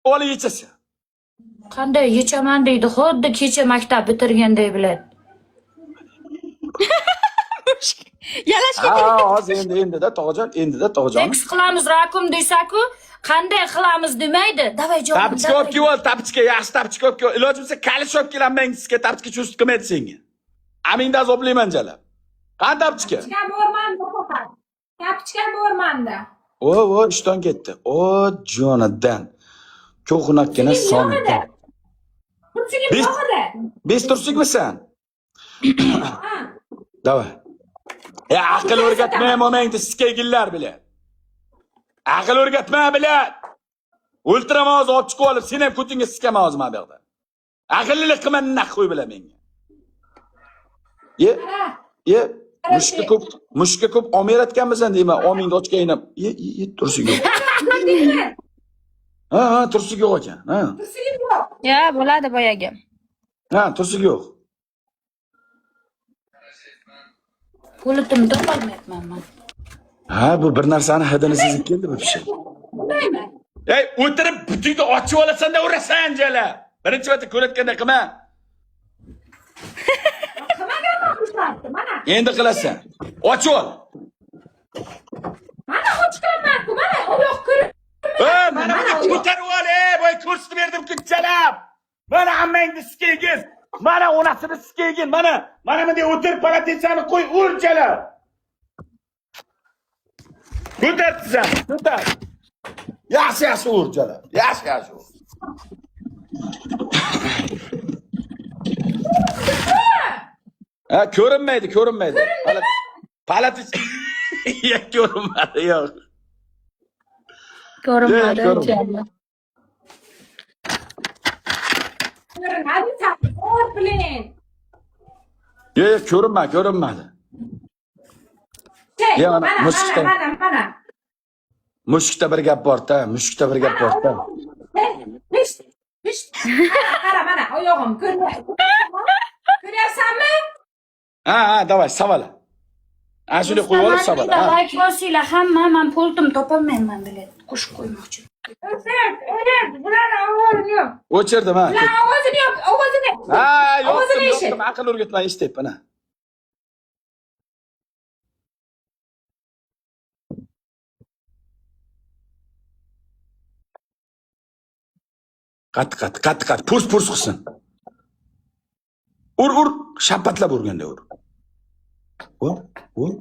Ola yechasi. Qanday yechaman deydi, xuddi kecha maktab bitirganday biladi. Yalashga Hozir endi-da Tog'jon, endi-da Tog'jon. Seks qilamiz rakum desa-ku, qanday qilamiz demaydi. Davay jonim. Tapchka olib kelib ol, tapchka, yaxshi tapchka olib kelib. Iloji bo'lsa kalish olib kelaman sizga, tapchka cho'zib qilmaydi senga. Aminda azoblayman jalab. Qani tapchka? Tapchka bormanda faqat. Tapchka bormanda. O, ishton ketdi. O, jonidan. Ko'xunakkina sonda. Kursigim yo'g'ida. Bez tursukmisan? Davay. Aql o'rgatmay momangda siskayginlar bilan. Aql o'rgatma bilan. O'ltiraman hozir olib chiqib olib, sen ham ko'tingga siskaman hozir men bu yerda. Aqllilik qilma naqo'y bilan menga. Ye, mushukka ko'p olmayotganmisan deyman, omingni ochgayni. Ye, tursuk yo'q. Ha, tursuk yo'q ekan. Ha. Kursigim yo'q. Ya, bo'ladi boyagi. Ha, tursuk yo'q. Pulutimni topolmayapman men. Ha, bu bir narsani hidini sezib keldi bu kishi. Ey, o'tirib butingni ochib olasan-da urasan jala. Birinchi marta ko'rayotganda qilma. Mana. Endi qilasan. Ochib ol. Mana ochganman-ku, mana oyoq ko'rib. Mana ko'tarib ol, boy ko'rsatib berdim kuchalab. Mana hammangni sikaygiz. Mana onasini sikaygin. Mana bunday o'tirib palatensani qo'y, urchalab. Ko'tartsan, ko'tar. Yaxshi urchalab. Yaxshi ur. Ha, ko'rinmaydi. Palatens ko'rinmadi, yo'q. Ko'rinmadi. Hadi tapor bilan. Yo'q, ko'rinmadi. Mana. Mushukda bir gap bor-da, Pish. Qara, mana oyog'im ko'ryapsanmi? Ha, davay, savala. Ana shunday qo'yib olib savala. Like bosinglar hamma, men pultim topolmayman biladi. Qo'shib qo'ymoqchi. Bular ovozini yo'q. O'chirdim ha. Bular ovozini yo'q. Ha, Ovozini eshit. yo'q. Aql o'rgatma, eshityapman ha. Qat, purs qilsin. Ur, shapatlab urganda ur. Ur.